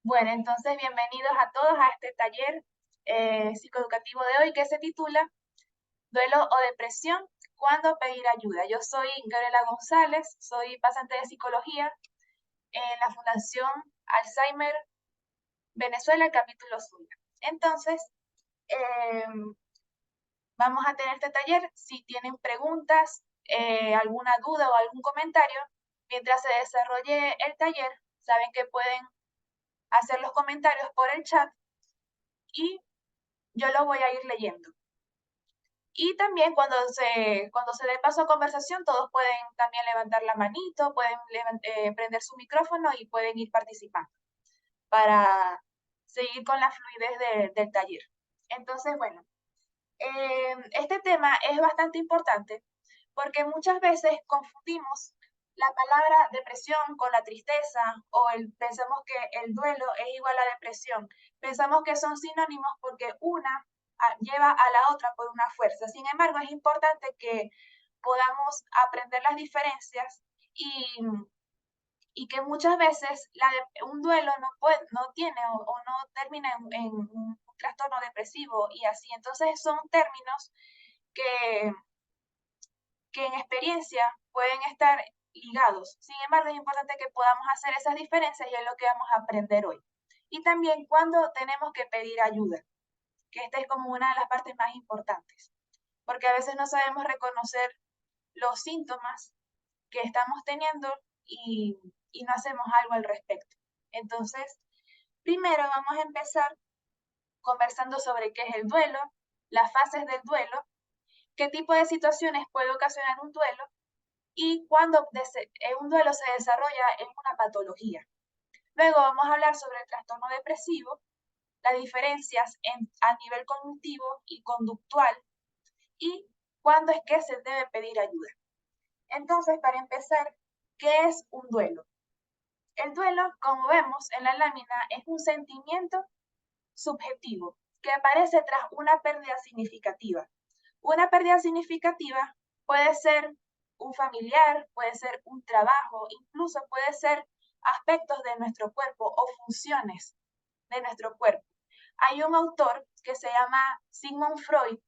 Bueno, entonces bienvenidos a todos a este taller psicoeducativo de hoy que se titula Duelo o depresión, ¿cuándo pedir ayuda? Yo soy Gabriela González, soy pasante de psicología en la Fundación Alzheimer Venezuela, capítulo Zulia. Entonces, eh, vamos a tener este taller. Si tienen preguntas, alguna duda o algún comentario, mientras se desarrolle el taller, saben que pueden hacer los comentarios por el chat y yo lo voy a ir leyendo. Y también cuando se dé paso a conversación, todos pueden también levantar la manito, pueden prender su micrófono y pueden ir participando para seguir con la fluidez del taller. Entonces, bueno, este tema es bastante importante porque muchas veces confundimos la palabra depresión con la tristeza pensamos que el duelo es igual a depresión. Pensamos que son sinónimos porque una lleva a la otra por una fuerza. Sin embargo, es importante que podamos aprender las diferencias y, y que muchas veces un duelo no tiene o no termina en un trastorno depresivo y así. Entonces son términos que en experiencia pueden estar ligados. Sin embargo, es importante que podamos hacer esas diferencias y es lo que vamos a aprender hoy. Y también cuando tenemos que pedir ayuda, que esta es como una de las partes más importantes, porque a veces no sabemos reconocer los síntomas que estamos teniendo y no hacemos algo al respecto. Entonces, primero vamos a empezar conversando sobre qué es el duelo, las fases del duelo, qué tipo de situaciones puede ocasionar un duelo y cuando un duelo se desarrolla en una patología. Luego vamos a hablar sobre el trastorno depresivo, las diferencias a nivel cognitivo y conductual y cuándo es que se debe pedir ayuda. Entonces, para empezar, ¿qué es un duelo? El duelo, como vemos en la lámina, es un sentimiento subjetivo que aparece tras una pérdida significativa. Una pérdida significativa puede ser un familiar, puede ser un trabajo, incluso puede ser aspectos de nuestro cuerpo o funciones de nuestro cuerpo. Hay un autor que se llama Sigmund Freud,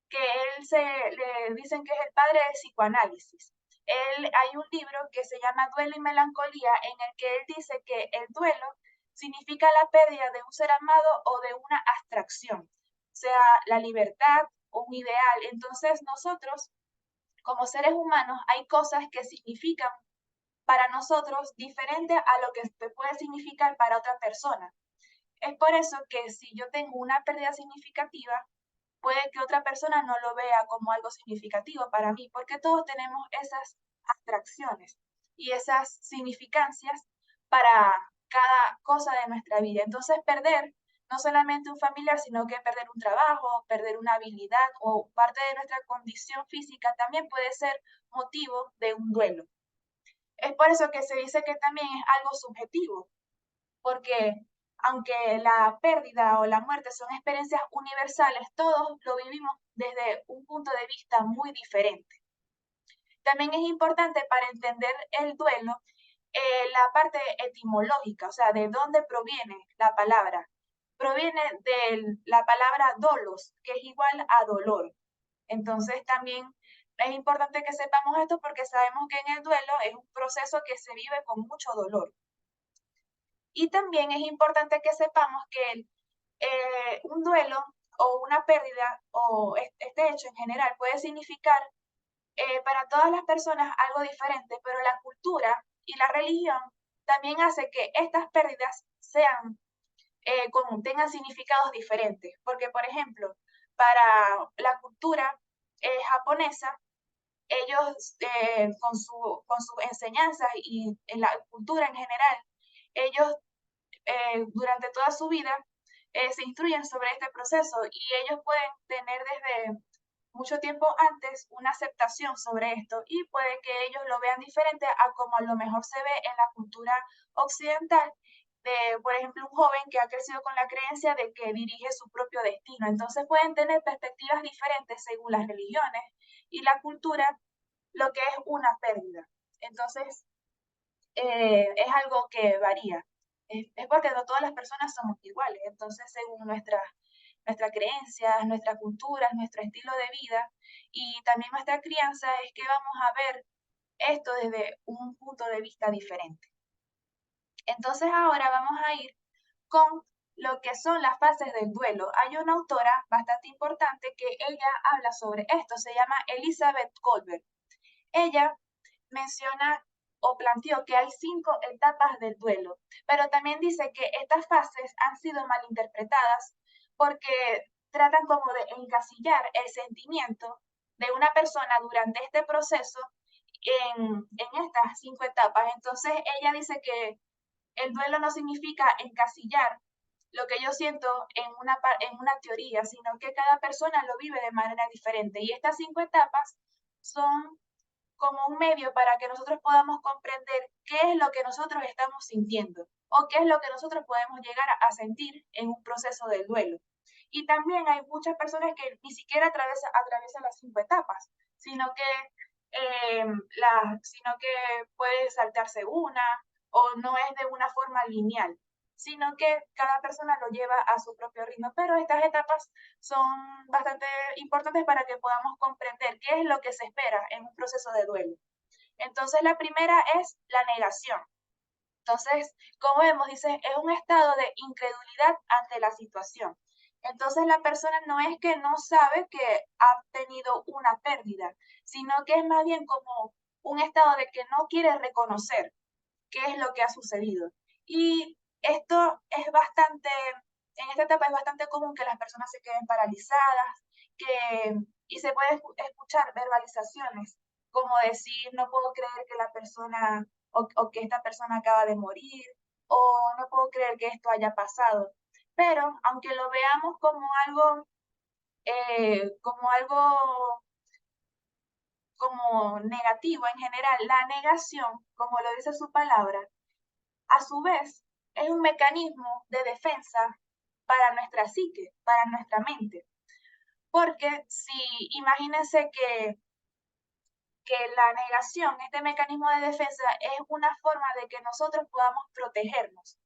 que le dicen que es el padre del psicoanálisis. Hay un libro que se llama Duelo y Melancolía, en el que él dice que el duelo significa la pérdida de un ser amado o de una abstracción, sea la libertad o un ideal. Entonces nosotros, como seres humanos, hay cosas que significan para nosotros diferente a lo que puede significar para otra persona. Es por eso que si yo tengo una pérdida significativa, puede que otra persona no lo vea como algo significativo para mí, porque todos tenemos esas abstracciones y esas significancias para cada cosa de nuestra vida. Entonces, perder no solamente un familiar, sino que perder un trabajo, perder una habilidad o parte de nuestra condición física también puede ser motivo de un duelo. Es por eso que se dice que también es algo subjetivo, porque aunque la pérdida o la muerte son experiencias universales, todos lo vivimos desde un punto de vista muy diferente. También es importante para entender el duelo la parte etimológica, o sea, de dónde proviene la palabra. Proviene de la palabra dolos, que es igual a dolor. Entonces también es importante que sepamos esto porque sabemos que en el duelo es un proceso que se vive con mucho dolor. Y también es importante que sepamos que un duelo o una pérdida o este hecho en general puede significar para todas las personas algo diferente, pero la cultura y la religión también hace que estas pérdidas tengan significados diferentes. Porque, por ejemplo, para la cultura japonesa, ellos con sus enseñanzas y en la cultura en general, ellos durante toda su vida se instruyen sobre este proceso y ellos pueden tener desde mucho tiempo antes una aceptación sobre esto y puede que ellos lo vean diferente a como a lo mejor se ve en la cultura occidental de, por ejemplo, un joven que ha crecido con la creencia de que dirige su propio destino. Entonces pueden tener perspectivas diferentes según las religiones y la cultura, lo que es una pérdida. Entonces, es algo que varía. es porque no todas las personas somos iguales. Entonces, según nuestras creencias, nuestra cultura, nuestro estilo de vida y también nuestra crianza, es que vamos a ver esto desde un punto de vista diferente. Entonces ahora vamos a ir con lo que son las fases del duelo. Hay una autora bastante importante que ella habla sobre esto, se llama Elizabeth Kolbert. Ella menciona o planteó que hay 5 etapas del duelo, pero también dice que estas fases han sido malinterpretadas porque tratan como de encasillar el sentimiento de una persona durante este proceso en estas 5 etapas. Entonces ella dice que el duelo no significa encasillar lo que yo siento en una teoría, sino que cada persona lo vive de manera diferente. Y estas 5 etapas son como un medio para que nosotros podamos comprender qué es lo que nosotros estamos sintiendo o qué es lo que nosotros podemos llegar a sentir en un proceso de duelo. Y también hay muchas personas que ni siquiera atraviesan las 5 etapas, sino que, sino que puede saltarse una o no es de una forma lineal, sino que cada persona lo lleva a su propio ritmo. Pero estas etapas son bastante importantes para que podamos comprender qué es lo que se espera en un proceso de duelo. Entonces, la primera es la negación. Entonces, como vemos, dice, es un estado de incredulidad ante la situación. Entonces, la persona no es que no sabe que ha tenido una pérdida, sino que es más bien como un estado de que no quiere reconocer qué es lo que ha sucedido. Y esto es bastante, en esta etapa es bastante común que las personas se queden paralizadas, y se puede escuchar verbalizaciones como decir, no puedo creer que la persona o que esta persona acaba de morir, o no puedo creer que esto haya pasado. Pero aunque lo veamos como algo como negativo en general, la negación, como lo dice su palabra, a su vez es un mecanismo de defensa para nuestra psique, para nuestra mente. Porque si imagínense que la negación, este mecanismo de defensa, es una forma de que nosotros podamos protegernos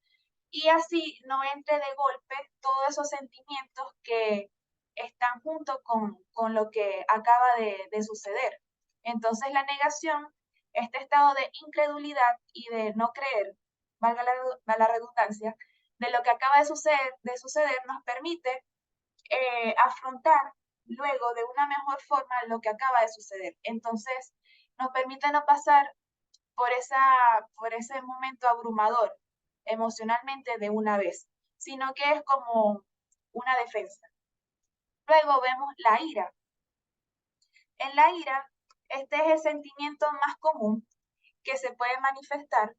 y así no entre de golpe todos esos sentimientos que están junto con lo que acaba de suceder. Entonces la negación, este estado de incredulidad y de no creer, valga la redundancia, de lo que acaba de suceder nos permite afrontar luego de una mejor forma lo que acaba de suceder. Entonces nos permite no pasar por ese momento abrumador emocionalmente de una vez, sino que es como una defensa. Luego vemos la ira. En la ira, este es el sentimiento más común que se puede manifestar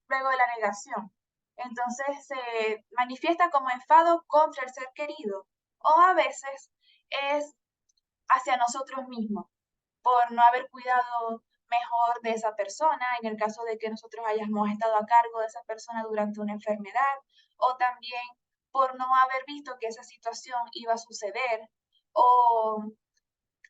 luego de la negación. Entonces se manifiesta como enfado contra el ser querido o a veces es hacia nosotros mismos por no haber cuidado mejor de esa persona, en el caso de que nosotros hayamos estado a cargo de esa persona durante una enfermedad, o también por no haber visto que esa situación iba a suceder, o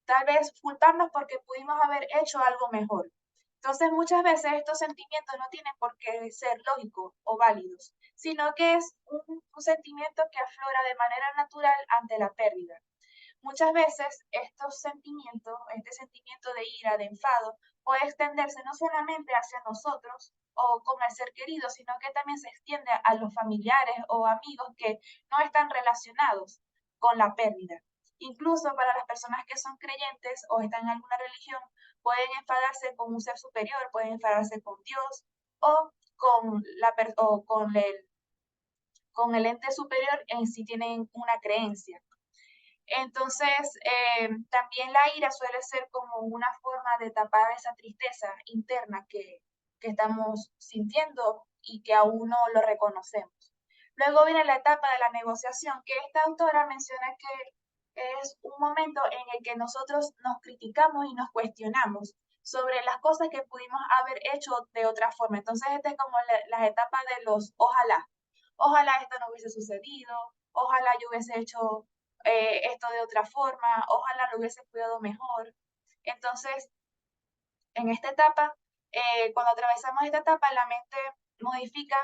tal vez culparnos porque pudimos haber hecho algo mejor. Entonces, muchas veces estos sentimientos no tienen por qué ser lógicos o válidos, sino que es un sentimiento que aflora de manera natural ante la pérdida. Muchas veces estos sentimientos, este sentimiento de ira, de enfado, puede extenderse no solamente hacia nosotros o con el ser querido, sino que también se extiende a los familiares o amigos que no están relacionados con la pérdida. Incluso para las personas que son creyentes o están en alguna religión, pueden enfadarse con un ser superior, pueden enfadarse con Dios o con el ente superior en si tienen una creencia. Entonces, también la ira suele ser como una forma de tapar esa tristeza interna que estamos sintiendo y que aún no lo reconocemos. Luego viene la etapa de la negociación, que esta autora menciona que es un momento en el que nosotros nos criticamos y nos cuestionamos sobre las cosas que pudimos haber hecho de otra forma. Entonces, esta es como las etapas de los ojalá. Ojalá esto no hubiese sucedido, ojalá yo hubiese hecho esto de otra forma, ojalá lo hubiese cuidado mejor. Entonces, en esta etapa, cuando atravesamos esta etapa, la mente modifica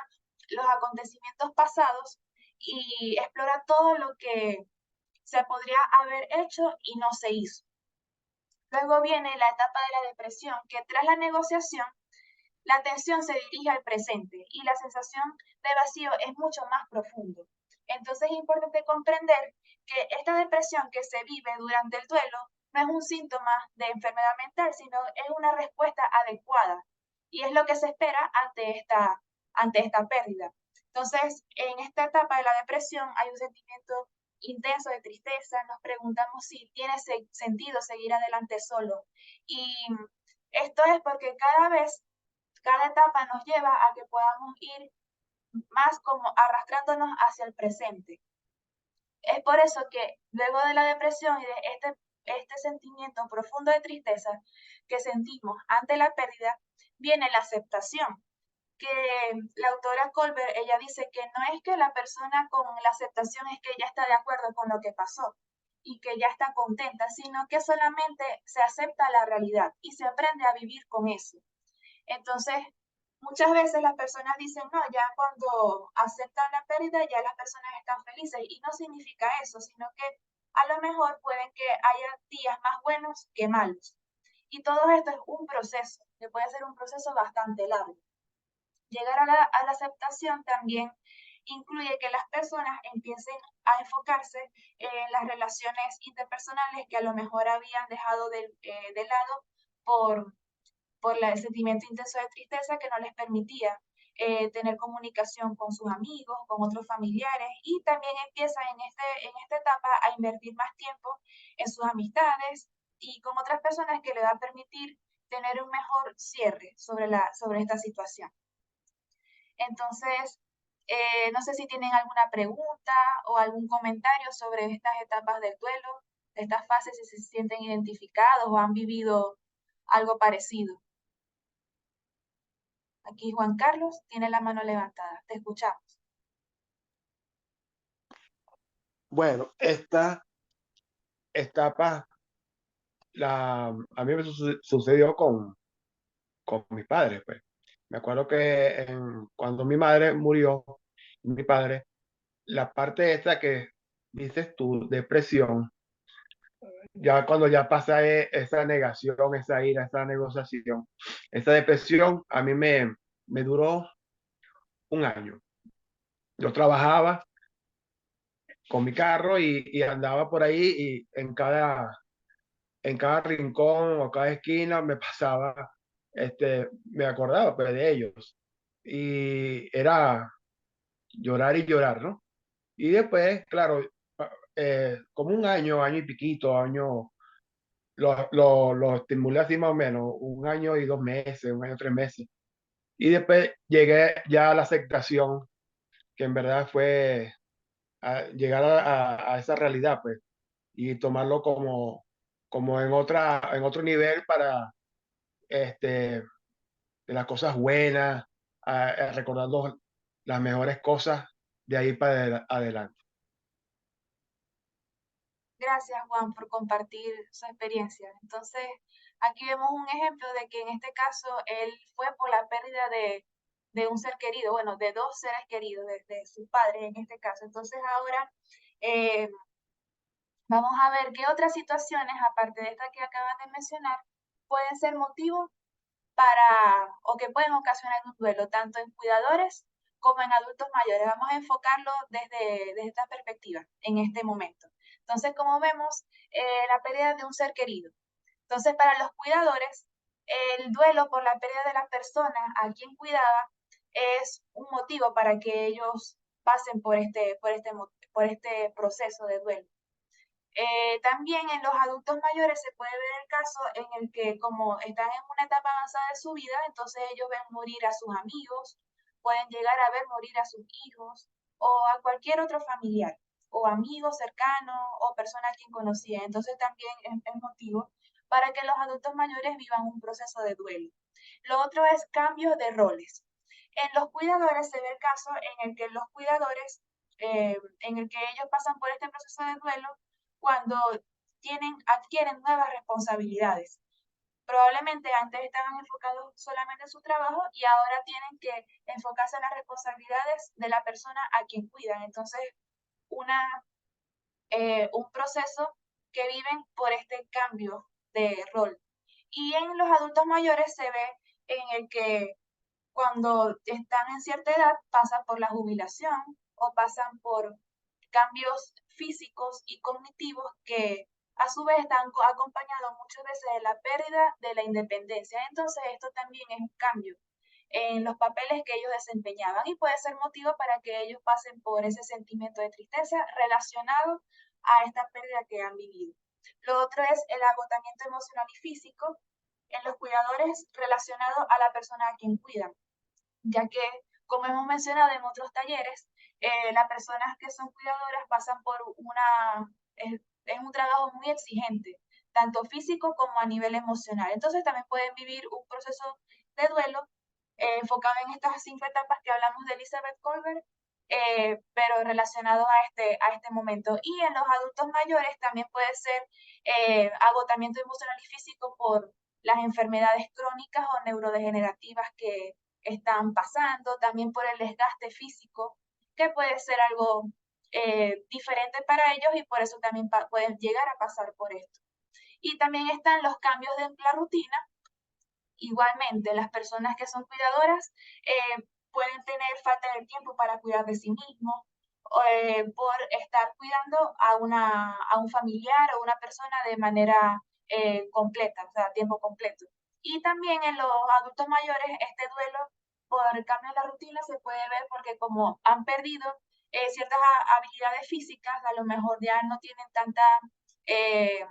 los acontecimientos pasados y explora todo lo que se podría haber hecho y no se hizo. Luego viene la etapa de la depresión, que tras la negociación, la atención se dirige al presente y la sensación de vacío es mucho más profundo. Entonces es importante comprender que esta depresión que se vive durante el duelo no es un síntoma de enfermedad mental, sino es una respuesta adecuada y es lo que se espera ante esta pérdida. Entonces, en esta etapa de la depresión hay un sentimiento intenso de tristeza, nos preguntamos si tiene sentido seguir adelante solo. Y esto es porque cada etapa nos lleva a que podamos ir más como arrastrándonos hacia el presente. Es por eso que luego de la depresión y de este sentimiento profundo de tristeza que sentimos ante la pérdida, viene la aceptación, que la autora Colbert, ella dice que no es que la persona con la aceptación es que ya está de acuerdo con lo que pasó y que ya está contenta, sino que solamente se acepta la realidad y se aprende a vivir con eso. Entonces, muchas veces las personas dicen, no, ya cuando aceptan la pérdida, ya las personas están felices. Y no significa eso, sino que a lo mejor pueden que haya días más buenos que malos. Y todo esto es un proceso, que puede ser un proceso bastante largo. Llegar a la aceptación también incluye que las personas empiecen a enfocarse en las relaciones interpersonales que a lo mejor habían dejado de lado por el sentimiento intenso de tristeza que no les permitía tener comunicación con sus amigos, con otros familiares, y también empieza en esta etapa a invertir más tiempo en sus amistades y con otras personas que le va a permitir tener un mejor cierre sobre esta situación. Entonces, no sé si tienen alguna pregunta o algún comentario sobre estas etapas del duelo, de estas fases, si se sienten identificados o han vivido algo parecido. Aquí Juan Carlos tiene la mano levantada. Te escuchamos. Bueno, esta etapa a mí me sucedió con mis padres, pues. Me acuerdo que cuando mi madre murió, mi padre, la parte esta que dices tú, depresión, ya cuando ya pasa esa negación, esa ira, esa negociación, esa depresión, a mí me duró un año. Yo trabajaba con mi carro y andaba por ahí y en cada rincón o cada esquina me pasaba, me acordaba pues, de ellos. Y era llorar y llorar, ¿no? Y después, claro, como un año, año y piquito, lo estimulé así más o menos, un año y 2 meses, un año y 3 meses. Y después llegué ya a la aceptación, que en verdad fue llegar a esa realidad, pues, y tomarlo como en otro nivel para, de las cosas buenas, recordando las mejores cosas de ahí para adelante. Gracias, Juan, por compartir su experiencia. Entonces, aquí vemos un ejemplo de que en este caso él fue por la pérdida de un ser querido, bueno, de dos seres queridos, de sus padres en este caso. Entonces, ahora eh, vamos a ver qué otras situaciones, aparte de esta que acabas de mencionar, pueden ser motivo o que pueden ocasionar un duelo, tanto en cuidadores como en adultos mayores. Vamos a enfocarlo desde esta perspectiva en este momento. Entonces, como vemos, la pérdida de un ser querido. Entonces, para los cuidadores, el duelo por la pérdida de la persona a quien cuidaba es un motivo para que ellos pasen por este proceso de duelo. También en los adultos mayores se puede ver el caso en el que como están en una etapa avanzada de su vida, entonces ellos ven morir a sus amigos, pueden llegar a ver morir a sus hijos o a cualquier otro familiar o amigo cercano o persona a quien conocía. Entonces también es motivo para que los adultos mayores vivan un proceso de duelo. Lo otro es cambios de roles. En los cuidadores se ve el caso en el que los cuidadores, en el que ellos pasan por este proceso de duelo, cuando adquieren nuevas responsabilidades. Probablemente antes estaban enfocados solamente en su trabajo y ahora tienen que enfocarse en las responsabilidades de la persona a quien cuidan. Entonces, un proceso que viven por este cambio de rol. Y en los adultos mayores se ve en el que cuando están en cierta edad pasan por la jubilación o pasan por cambios físicos y cognitivos que a su vez están acompañados muchas veces de la pérdida de la independencia. Entonces esto también es un cambio en los papeles que ellos desempeñaban y puede ser motivo para que ellos pasen por ese sentimiento de tristeza relacionado a esta pérdida que han vivido. Lo otro es el agotamiento emocional y físico en los cuidadores relacionado a la persona a quien cuidan, ya que, como hemos mencionado en otros talleres, las personas que son cuidadoras pasan por es un trabajo muy exigente, tanto físico como a nivel emocional. Entonces también pueden vivir un proceso de duelo enfocado en estas 5 etapas que hablamos de Elizabeth Kolbert, pero relacionado a este momento. Y en los adultos mayores también puede ser agotamiento emocional y físico por las enfermedades crónicas o neurodegenerativas que están pasando, también por el desgaste físico, que puede ser algo diferente para ellos y por eso también pueden llegar a pasar por esto. Y también están los cambios de la rutina. Igualmente, las personas que son cuidadoras pueden tener falta de tiempo para cuidar de sí mismos, por estar cuidando a un familiar o una persona de manera completa, o sea, a tiempo completo. Y también en los adultos mayores, este duelo por el cambio de la rutina se puede ver porque como han perdido ciertas habilidades físicas, a lo mejor ya no tienen tanta eh,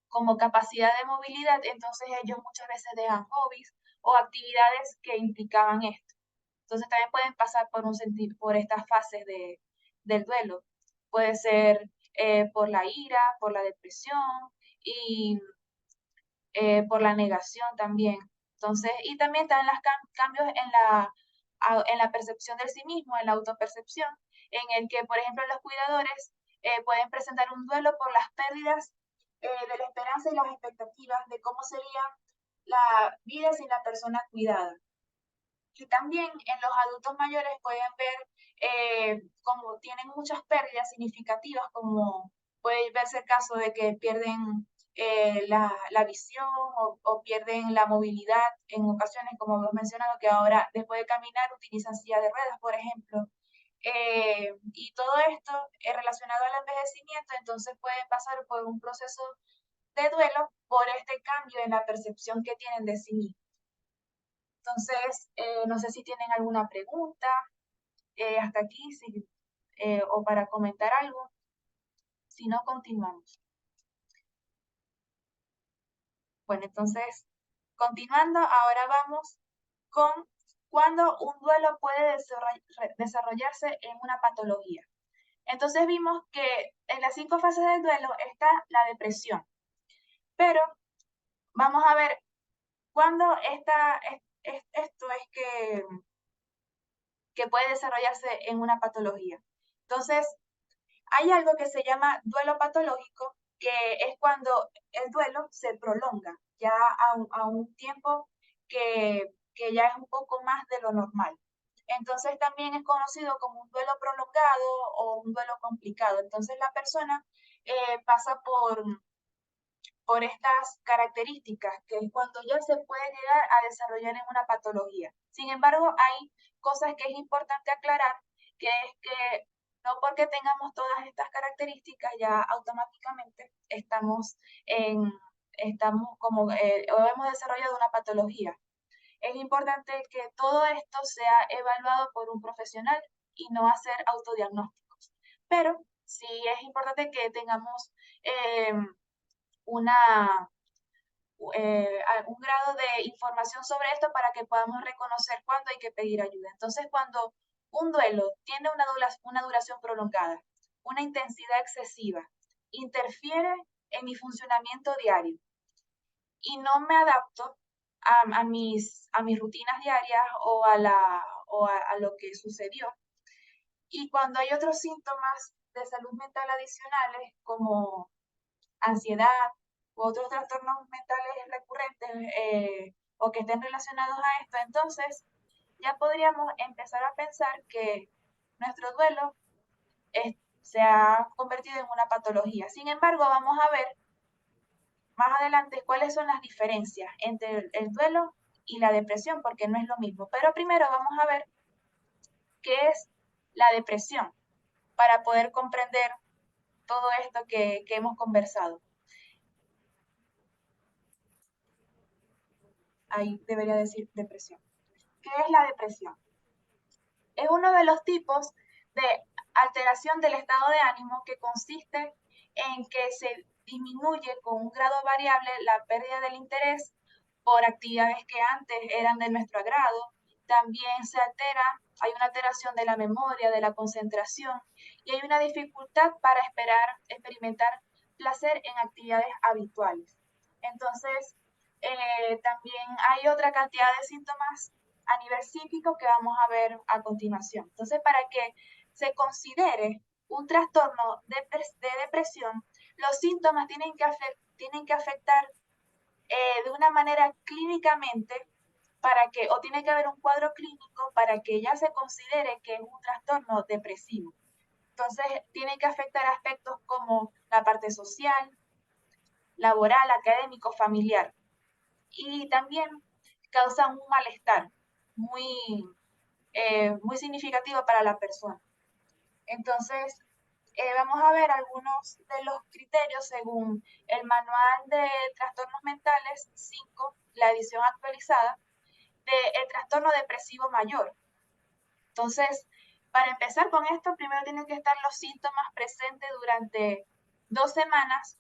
como capacidad de movilidad, entonces ellos muchas veces dejan hobbies o actividades que implicaban esto. Entonces también pueden pasar por estas fases del duelo. Puede ser por la ira, por la depresión y por la negación también. Entonces, y también están los cambios en la percepción de sí mismo, en la autopercepción, en el que, por ejemplo, los cuidadores pueden presentar un duelo por las pérdidas de la esperanza y las expectativas de cómo sería la vida sin la persona cuidada. Y también en los adultos mayores pueden ver como tienen muchas pérdidas significativas, como puede verse el caso de que pierden la visión o pierden la movilidad en ocasiones, como hemos mencionado, que ahora después de caminar utilizan silla de ruedas, por ejemplo. Y todo esto es relacionado al envejecimiento, entonces pueden pasar por un proceso de duelo por este cambio en la percepción que tienen de sí mismos. Entonces, no sé si tienen alguna pregunta hasta aquí o para comentar algo. Si no, continuamos. Bueno, entonces, continuando, ahora vamos con cuando un duelo puede desarrollarse en una patología. Entonces vimos que en las 5 fases del duelo está la depresión, pero vamos a ver cuándo esto es que puede desarrollarse en una patología. Entonces, hay algo que se llama duelo patológico, que es cuando el duelo se prolonga ya a un tiempo que ya es un poco más de lo normal. Entonces también es conocido como un duelo prolongado o un duelo complicado. Entonces la persona pasa por estas características, que es cuando ya se puede llegar a desarrollar en una patología. Sin embargo, hay cosas que es importante aclarar, que es que no porque tengamos todas estas características ya automáticamente estamos como, o hemos desarrollado una patología. Es importante que todo esto sea evaluado por un profesional y no hacer autodiagnósticos. Pero sí es importante que tengamos eh, una, un grado de información sobre esto para que podamos reconocer cuándo hay que pedir ayuda. Entonces, cuando un duelo tiene una duración prolongada, una intensidad excesiva, interfiere en mi funcionamiento diario y no me adapto a mis rutinas diarias a lo que sucedió. Y cuando hay otros síntomas de salud mental adicionales como ansiedad, u otros trastornos mentales recurrentes o que estén relacionados a esto, entonces ya podríamos empezar a pensar que nuestro duelo se ha convertido en una patología. Sin embargo, vamos a ver más adelante cuáles son las diferencias entre el duelo y la depresión, porque no es lo mismo. Pero primero vamos a ver qué es la depresión para poder comprender todo esto que hemos conversado. Ahí debería decir depresión. ¿Qué es la depresión? Es uno de los tipos de alteración del estado de ánimo que consiste en que se disminuye con un grado variable la pérdida del interés por actividades que antes eran de nuestro agrado. También se altera, hay una alteración de la memoria, de la concentración y hay una dificultad para experimentar placer en actividades habituales. Entonces, también hay otra cantidad de síntomas a nivel psíquico que vamos a ver a continuación. Entonces, para que se considere un trastorno de depresión, los síntomas tienen que afectar de una manera clínicamente para que, o tiene que haber un cuadro clínico para que ya se considere que es un trastorno depresivo. Entonces, tiene que afectar aspectos como la parte social, laboral, académico, familiar. Y también causa un malestar muy, muy significativo para la persona. Entonces, vamos a ver algunos de los criterios según el Manual de Trastornos Mentales 5, la edición actualizada, del trastorno depresivo mayor. Entonces, para empezar con esto, primero tienen que estar los síntomas presentes durante 2 semanas,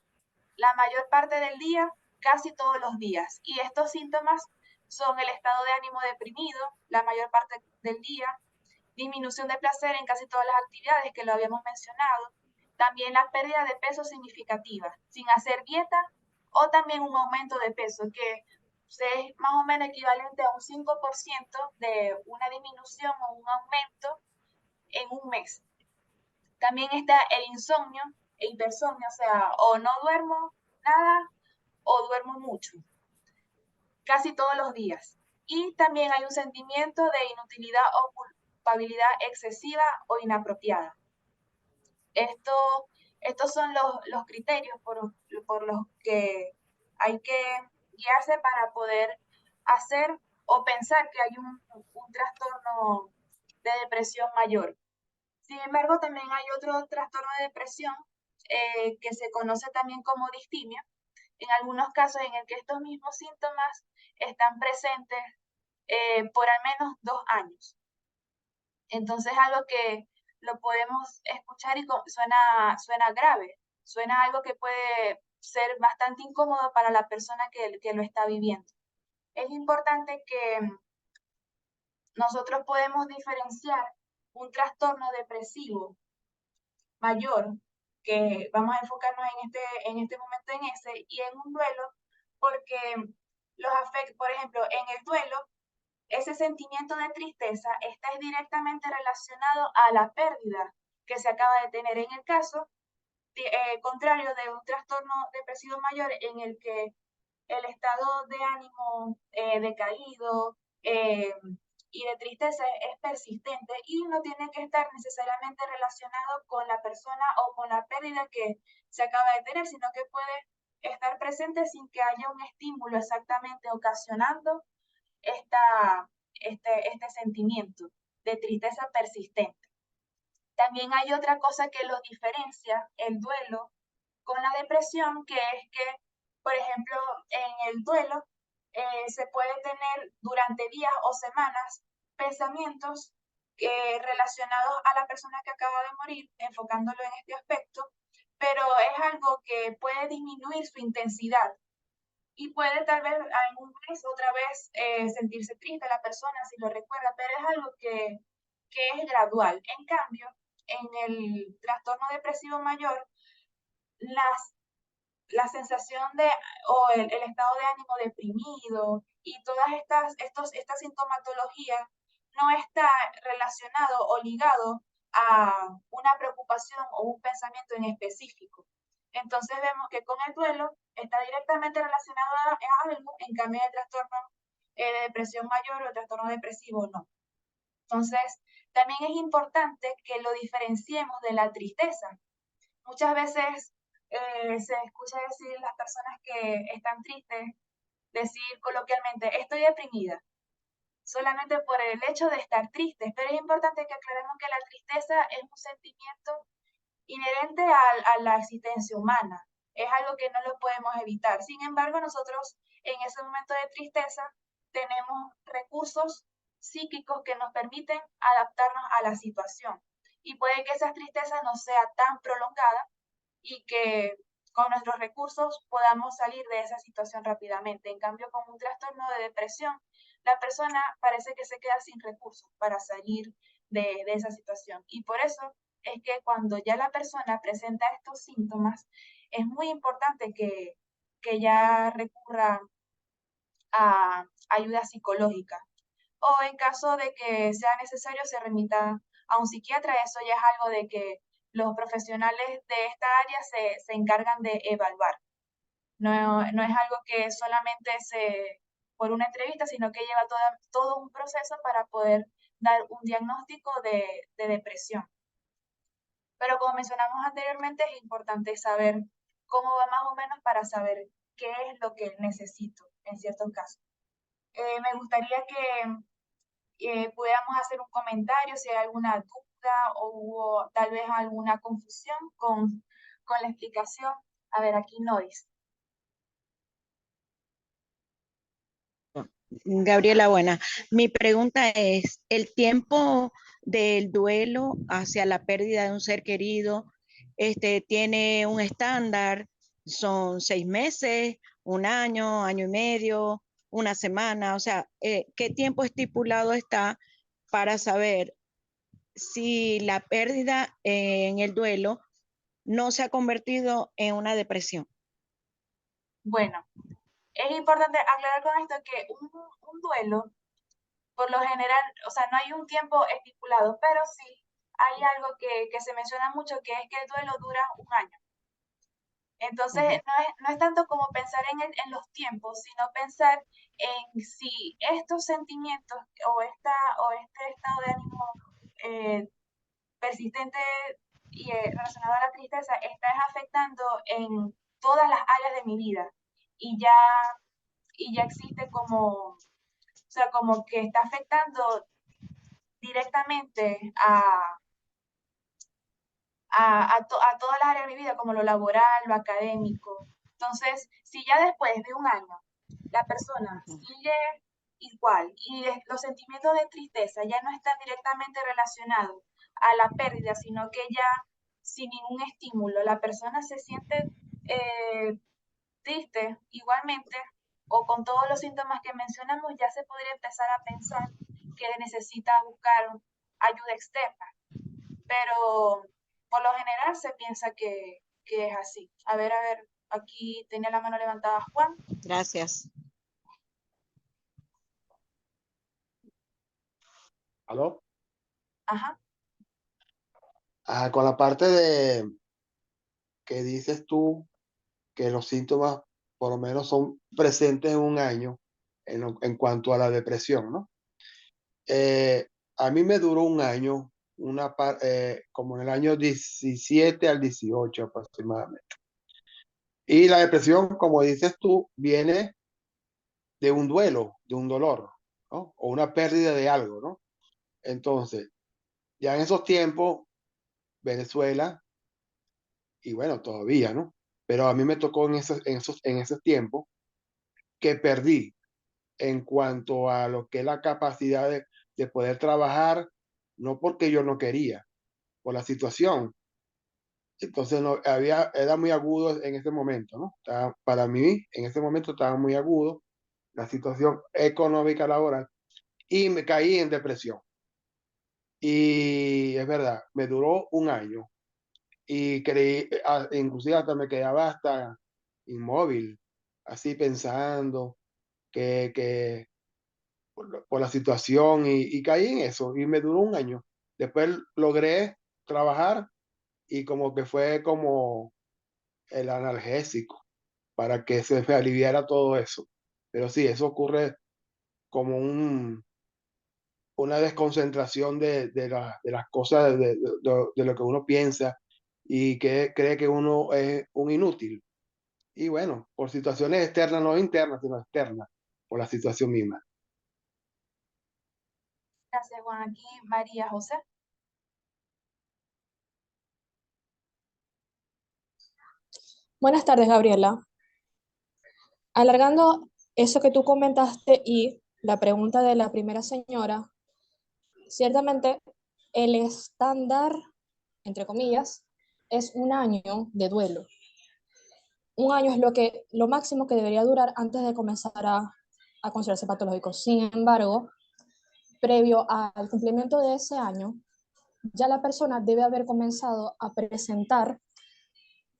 la mayor parte del día, casi todos los días. Y estos síntomas son el estado de ánimo deprimido, la mayor parte del día, disminución de placer en casi todas las actividades que lo habíamos mencionado, también la pérdida de peso significativa, sin hacer dieta, o también un aumento de peso, que es más o menos equivalente a un 5% de una disminución o un aumento en un mes. También está el insomnio e hipersomnio, o sea, o no duermo nada o duermo mucho, casi todos los días. Y también hay un sentimiento de inutilidad o culpabilidad excesiva o inapropiada. Esto, estos son los criterios por los que hay que guiarse para poder hacer o pensar que hay un trastorno de depresión mayor. Sin embargo, también hay otro trastorno de depresión que se conoce también como distimia, en algunos casos en el que estos mismos síntomas están presentes por al menos 2 años. Entonces, algo que lo podemos escuchar y suena grave, suena algo que puede ser bastante incómodo para la persona que lo está viviendo. Es importante que nosotros podemos diferenciar un trastorno depresivo mayor, que vamos a enfocarnos en este momento en ese, y en un duelo, porque los afecta, por ejemplo, en el duelo, ese sentimiento de tristeza está directamente relacionado a la pérdida que se acaba de tener. En el caso contrario de un trastorno depresivo mayor en el que el estado de ánimo decaído y de tristeza es persistente y no tiene que estar necesariamente relacionado con la persona o con la pérdida que se acaba de tener, sino que puede estar presente sin que haya un estímulo exactamente ocasionando este sentimiento de tristeza persistente. También hay otra cosa que lo diferencia, el duelo, con la depresión, que es que, por ejemplo, en el duelo se puede tener durante días o semanas pensamientos relacionados a la persona que acaba de morir, enfocándolo en este aspecto, pero es algo que puede disminuir su intensidad y puede tal vez algún mes otra vez sentirse triste la persona si lo recuerda, pero es algo que es gradual. En cambio, en el trastorno depresivo mayor, las la sensación de, o el estado de ánimo deprimido y todas esta sintomatología no está relacionado o ligado a una preocupación o un pensamiento en específico. Entonces vemos que con el duelo está directamente relacionado a algo, en cambio el trastorno de depresión mayor o el trastorno depresivo no. Entonces, también es importante que lo diferenciemos de la tristeza. Muchas veces se escucha decir las personas que están tristes, decir coloquialmente, estoy deprimida, solamente por el hecho de estar tristes, pero es importante que aclaremos que la tristeza es un sentimiento inherente a la existencia humana, es algo que no lo podemos evitar. Sin embargo, nosotros en ese momento de tristeza tenemos recursos psíquicos que nos permiten adaptarnos a la situación. Y puede que esa tristeza no sea tan prolongada y que con nuestros recursos podamos salir de esa situación rápidamente. En cambio, con un trastorno de depresión, la persona parece que se queda sin recursos para salir de esa situación. Y por eso es que cuando ya la persona presenta estos síntomas, es muy importante que ya recurra a ayuda psicológica. O en caso de que sea necesario, se remita a un psiquiatra. Eso ya es algo de que los profesionales de esta área se encargan de evaluar. No es algo que solamente por una entrevista, sino que lleva todo un proceso para poder dar un diagnóstico de depresión. Pero como mencionamos anteriormente, es importante saber cómo va más o menos para saber qué es lo que necesito en ciertos casos. Me gustaría que pudiéramos hacer un comentario si hay alguna duda o hubo tal vez alguna confusión con la explicación. A ver, aquí Nois. Gabriela, buena. Mi pregunta es, ¿el tiempo del duelo hacia la pérdida de un ser querido, tiene un estándar? ¿Son 6 meses, un año, año y medio, una semana? O sea, ¿qué tiempo estipulado está para saber si la pérdida en el duelo no se ha convertido en una depresión? Bueno, es importante aclarar con esto que un duelo, por lo general, o sea, no hay un tiempo estipulado, pero sí hay algo que se menciona mucho, que es que el duelo dura un año. Entonces, no es tanto como pensar en los tiempos, sino pensar en si estos sentimientos o este estado de ánimo eh, persistente y relacionado a la tristeza está afectando en todas las áreas de mi vida y ya, y ya existe como, o sea, como que está afectando directamente a todas las áreas de mi vida, como lo laboral, lo académico. Entonces, si ya después de un año la persona sigue igual y los sentimientos de tristeza ya no están directamente relacionados a la pérdida, sino que ya sin ningún estímulo la persona se siente triste igualmente o con todos los síntomas que mencionamos, ya se podría empezar a pensar que necesita buscar ayuda externa, pero por lo general se piensa que es así. A ver, aquí tenía la mano levantada Juan. Gracias. ¿Aló? Ajá. Con la parte de que dices tú que los síntomas por lo menos son presentes en un año en cuanto a la depresión, ¿no? A mí me duró un año, como en el año 17 al 18 aproximadamente. Y la depresión, como dices tú, viene de un duelo, de un dolor, ¿no? O una pérdida de algo, ¿no? Entonces, ya en esos tiempos, Venezuela, y bueno, todavía, ¿no? Pero a mí me tocó en esos tiempos que perdí en cuanto a lo que es la capacidad de poder trabajar, no porque yo no quería, por la situación. Entonces no, era muy agudo en ese momento, ¿no? Para mí, en ese momento estaba muy agudo la situación económica laboral y me caí en depresión. Y es verdad, me duró un año y creí, inclusive hasta me quedaba hasta inmóvil, así pensando que por la situación y caí en eso y me duró un año. Después logré trabajar y como que fue como el analgésico para que se me aliviara todo eso. Pero sí, eso ocurre como una desconcentración de las cosas, de lo que uno piensa y que cree que uno es un inútil. Y bueno, por situaciones externas, no internas, sino externas, por la situación misma. Gracias, Juan. Aquí María José. Buenas tardes, Gabriela. Alargando eso que tú comentaste y la pregunta de la primera señora, ciertamente el estándar, entre comillas, es un año de duelo. Un año es lo máximo que debería durar antes de comenzar a considerarse patológico. Sin embargo, previo al cumplimiento de ese año, ya la persona debe haber comenzado a presentar,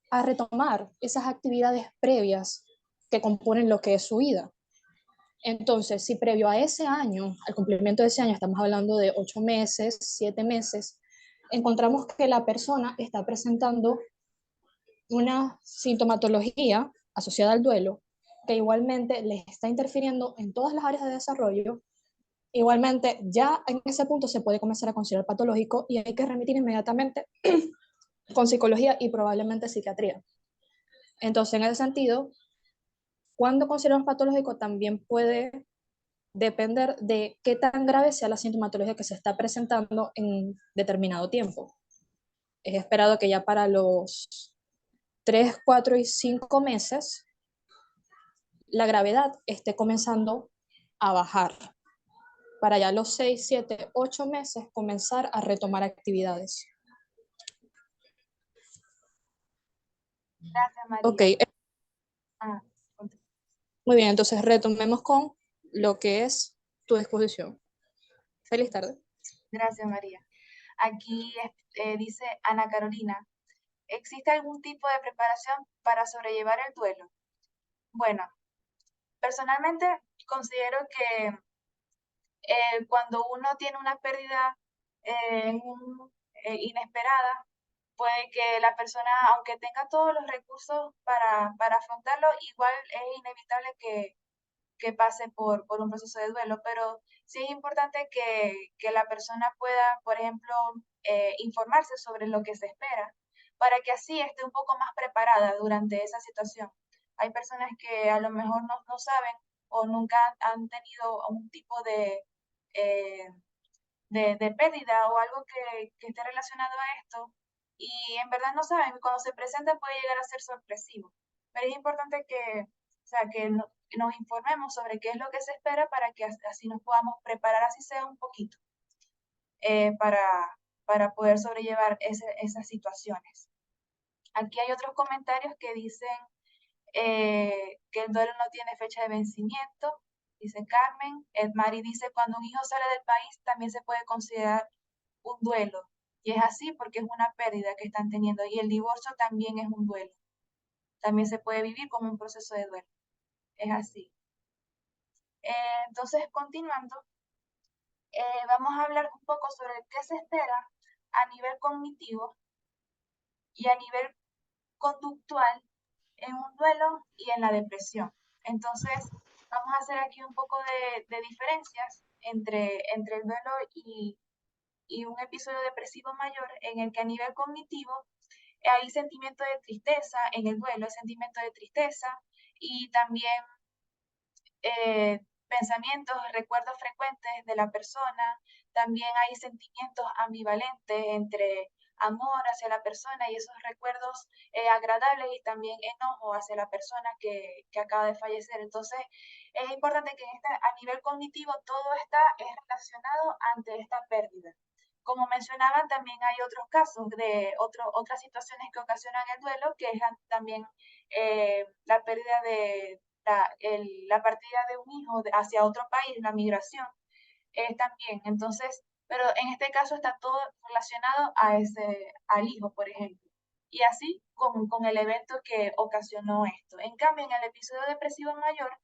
a retomar esas actividades previas que componen lo que es su vida. Entonces, si previo a ese año, al cumplimiento de ese año, estamos hablando de 8 meses, 7 meses, encontramos que la persona está presentando una sintomatología asociada al duelo que igualmente le está interfiriendo en todas las áreas de desarrollo, igualmente ya en ese punto se puede comenzar a considerar patológico y hay que remitir inmediatamente con psicología y probablemente psiquiatría. Entonces, en ese sentido, cuando consideramos patológico también puede depender de qué tan grave sea la sintomatología que se está presentando en determinado tiempo. Es esperado que ya para los 3, 4 y 5 meses la gravedad esté comenzando a bajar. Para ya los 6, 7, 8 meses comenzar a retomar actividades. Gracias, María. Ok, Ah, muy bien, entonces retomemos con lo que es tu exposición. Feliz tarde. gracias, María. Aquí dice Ana Carolina, ¿existe algún tipo de preparación para sobrellevar el duelo? Bueno, personalmente considero que cuando uno tiene una pérdida inesperada, puede que la persona, aunque tenga todos los recursos para afrontarlo, igual es inevitable que pase por un proceso de duelo, pero sí es importante que la persona pueda, por ejemplo, informarse sobre lo que se espera, para que así esté un poco más preparada durante esa situación. Hay personas que a lo mejor no saben o nunca han tenido un tipo eh, de pérdida o algo que esté relacionado a esto y en verdad no saben, cuando se presenta puede llegar a ser sorpresivo, pero es importante o sea, que nos informemos sobre qué es lo que se espera para que así nos podamos preparar, así sea un poquito, eh, para, para poder sobrellevar esas situaciones. Aquí hay otros comentarios que dicen que el duelo no tiene fecha de vencimiento, dice Carmen. Mari dice, cuando un hijo sale del país también se puede considerar un duelo. Y es así porque es una pérdida que están teniendo. Y el divorcio también es un duelo. También se puede vivir como un proceso de duelo. Es así. Entonces, continuando, vamos a hablar un poco sobre qué se espera a nivel cognitivo y a nivel conductual en un duelo y en la depresión. Entonces, vamos a hacer aquí un poco de diferencias entre el duelo y un episodio depresivo mayor en el que a nivel cognitivo hay sentimiento de tristeza en el duelo, hay sentimiento de tristeza y también pensamientos, recuerdos frecuentes de la persona, también hay sentimientos ambivalentes entre amor hacia la persona y esos recuerdos agradables y también enojo hacia la persona que acaba de fallecer. Entonces, es importante que a nivel cognitivo todo está relacionado ante esta pérdida. Como mencionaban, también hay otros casos de otras situaciones que ocasionan el duelo, que es también la pérdida de la partida de un hijo hacia otro país, la migración, también. Entonces, pero en este caso está todo relacionado al hijo, por ejemplo. Y así con el evento que ocasionó esto. En cambio, en el episodio depresivo mayor,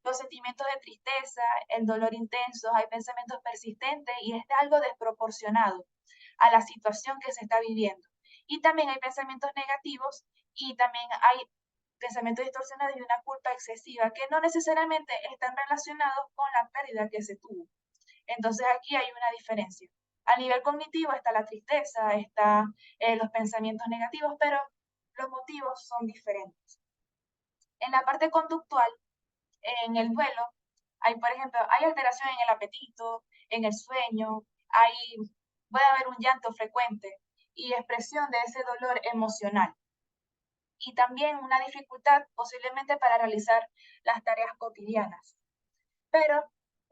los sentimientos de tristeza, el dolor intenso, hay pensamientos persistentes y es algo desproporcionado a la situación que se está viviendo. Y también hay pensamientos negativos y también hay pensamientos distorsionados y una culpa excesiva que no necesariamente están relacionados con la pérdida que se tuvo. Entonces aquí hay una diferencia. A nivel cognitivo está la tristeza, está los pensamientos negativos, pero los motivos son diferentes. En la parte conductual, en el duelo, hay, por ejemplo, hay alteración en el apetito, en el sueño, puede haber un llanto frecuente y expresión de ese dolor emocional. Y también una dificultad posiblemente para realizar las tareas cotidianas. Pero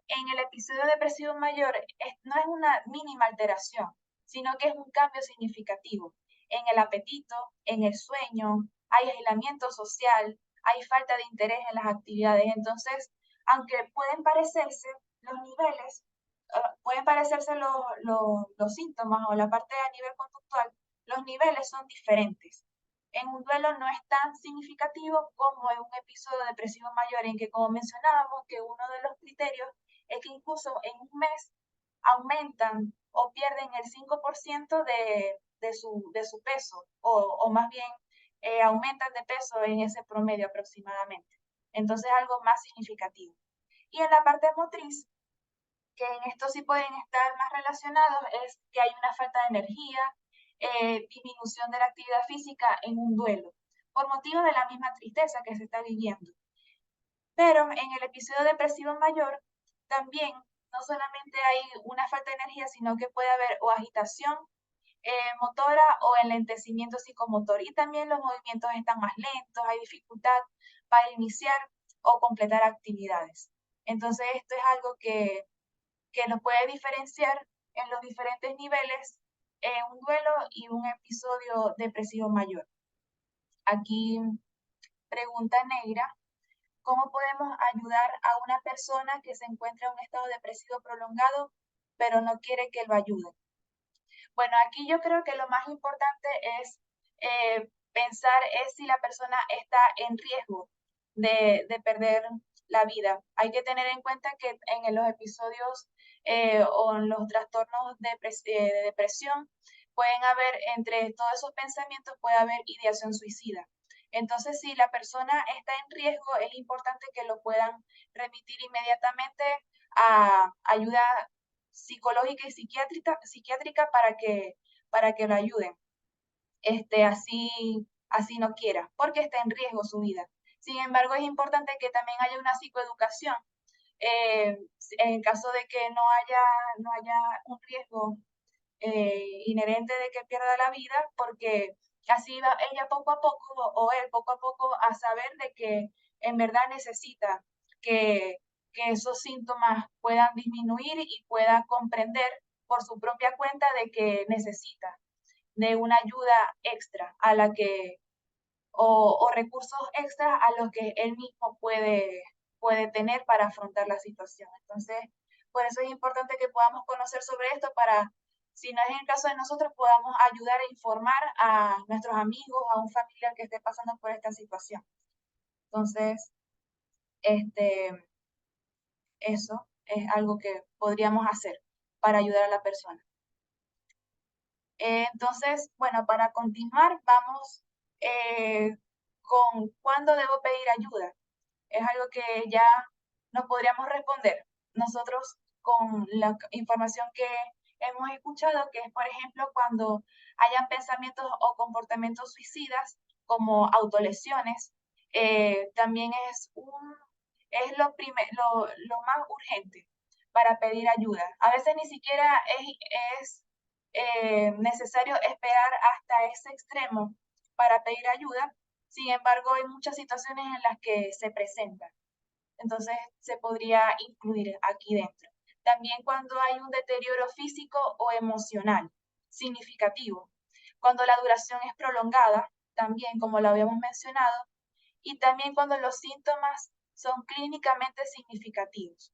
en el episodio depresivo mayor no es una mínima alteración, sino que es un cambio significativo en el apetito, en el sueño, hay aislamiento social, hay falta de interés en las actividades. Entonces, aunque pueden parecerse los niveles, pueden parecerse los síntomas o la parte a nivel conductual, los niveles son diferentes. En un duelo no es tan significativo como en un episodio depresivo mayor, en que, como mencionábamos, que uno de los criterios es que incluso en un mes aumentan o pierden el 5% de su peso, o más bien aumentan de peso en ese promedio aproximadamente. Entonces, algo más significativo. Y en la parte motriz, que en esto sí pueden estar más relacionados, es que hay una falta de energía, disminución de la actividad física en un duelo, por motivo de la misma tristeza que se está viviendo. Pero en el episodio depresivo mayor, también no solamente hay una falta de energía, sino que puede haber o agitación motora o enlentecimiento psicomotor. Y también los movimientos están más lentos, hay dificultad para iniciar o completar actividades. Entonces, esto es algo que nos puede diferenciar en los diferentes niveles en un duelo y un episodio depresivo mayor. Aquí pregunta Negra: ¿cómo podemos ayudar a una persona que se encuentra en un estado depresivo prolongado, pero no quiere que lo ayuden? Bueno, aquí yo creo que lo más importante es pensar si la persona está en riesgo de perder la vida. Hay que tener en cuenta que en los episodios o en los trastornos de depresión pueden haber, entre todos esos pensamientos, puede haber ideación suicida. Entonces, si la persona está en riesgo, es importante que lo puedan remitir inmediatamente a ayuda psicológica y psiquiátrica para que lo ayuden, así no quiera, porque está en riesgo su vida. Sin embargo, es importante que también haya una psicoeducación, en caso de que no haya un riesgo inherente de que pierda la vida, porque así va ella poco a poco o él poco a poco a saber de que en verdad necesita que esos síntomas puedan disminuir y pueda comprender por su propia cuenta de que necesita de una ayuda extra a la que o recursos extras a los que él mismo puede tener para afrontar la situación. Entonces, por eso es importante que podamos conocer sobre esto para, si no es en el caso de nosotros, podamos ayudar e informar a nuestros amigos, a un familiar que esté pasando por esta situación. Entonces, eso es algo que podríamos hacer para ayudar a la persona. Entonces, bueno, para continuar, vamos con cuándo debo pedir ayuda. Es algo que ya no podríamos responder nosotros con la información que hemos escuchado, que es, por ejemplo, cuando hayan pensamientos o comportamientos suicidas, como autolesiones. También es lo más urgente para pedir ayuda. A veces ni siquiera es necesario esperar hasta ese extremo para pedir ayuda. Sin embargo, hay muchas situaciones en las que se presentan. Entonces, se podría incluir aquí dentro. También cuando hay un deterioro físico o emocional significativo. Cuando la duración es prolongada, también como lo habíamos mencionado. Y también cuando los síntomas son clínicamente significativos.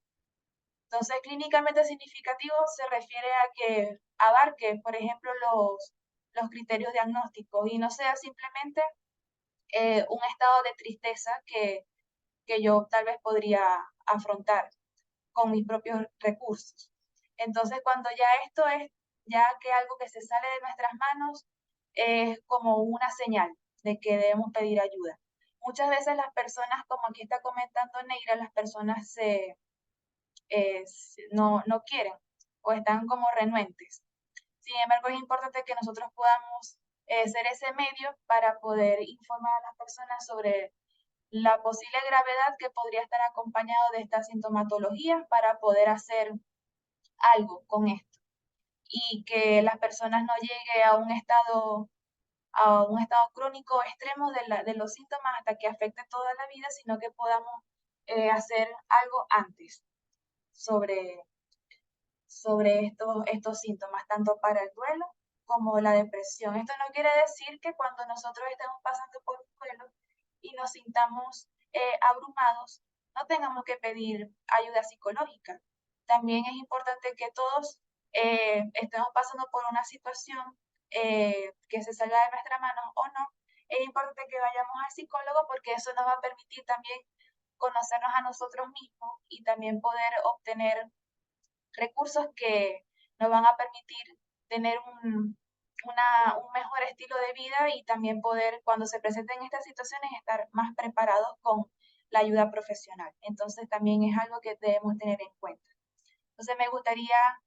Entonces, clínicamente significativo se refiere a que abarque, por ejemplo, los criterios diagnósticos y no sea simplemente un estado de tristeza que yo tal vez podría afrontar con mis propios recursos. Entonces, cuando ya esto es ya que algo que se sale de nuestras manos, es como una señal de que debemos pedir ayuda. Muchas veces las personas, como aquí está comentando Neira, las personas no quieren o están como renuentes. Sin embargo, es importante que nosotros podamos ser ese medio para poder informar a las personas sobre la posible gravedad que podría estar acompañado de esta sintomatología para poder hacer algo con esto y que las personas no lleguen a un estado crónico extremo de los síntomas hasta que afecte toda la vida, sino que podamos hacer algo antes sobre estos síntomas, tanto para el duelo como la depresión. Esto no quiere decir que cuando nosotros estemos pasando por un duelo y nos sintamos abrumados, no tengamos que pedir ayuda psicológica. También es importante que todos estemos pasando por una situación que se salga de nuestra mano o no. Es importante que vayamos al psicólogo porque eso nos va a permitir también conocernos a nosotros mismos y también poder obtener recursos que nos van a permitir tener un mejor estilo de vida y también poder, cuando se presenten estas situaciones, estar más preparados con la ayuda profesional. Entonces también es algo que debemos tener en cuenta. Entonces me gustaría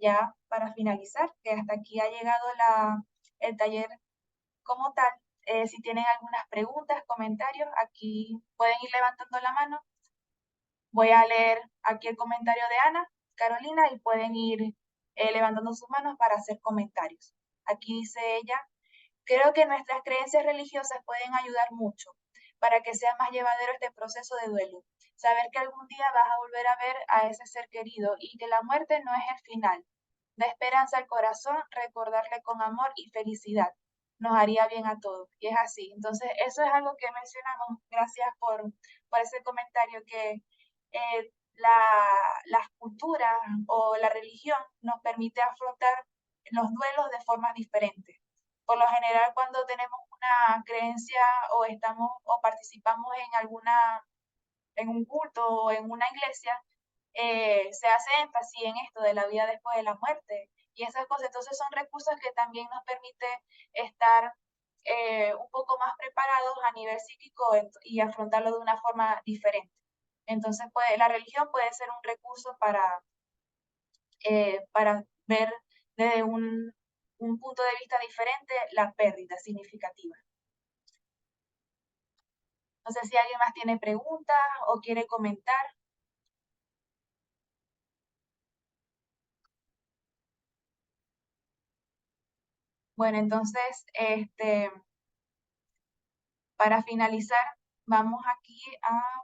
ya para finalizar, que hasta aquí ha llegado el taller como tal. Si tienen algunas preguntas, comentarios, aquí pueden ir levantando la mano. Voy a leer aquí el comentario de Ana Carolina y pueden ir levantando sus manos para hacer comentarios. Aquí dice ella, creo que nuestras creencias religiosas pueden ayudar mucho para que sea más llevadero este proceso de duelo. Saber que algún día vas a volver a ver a ese ser querido y que la muerte no es el final. Da esperanza al corazón, recordarle con amor y felicidad. Nos haría bien a todos. Y es así. Entonces, eso es algo que mencionamos. Gracias por ese comentario que las culturas o la religión nos permite afrontar los duelos de formas diferentes. Por lo general, cuando tenemos una creencia o estamos o participamos en un culto o en una iglesia, se hace énfasis en esto de la vida después de la muerte y esas cosas. Entonces son recursos que también nos permite estar un poco más preparados a nivel psíquico y afrontarlo de una forma diferente. Entonces, la religión puede ser un recurso para ver desde un punto de vista diferente la pérdida significativa. No sé si alguien más tiene preguntas o quiere comentar. Bueno, entonces, para finalizar, vamos aquí a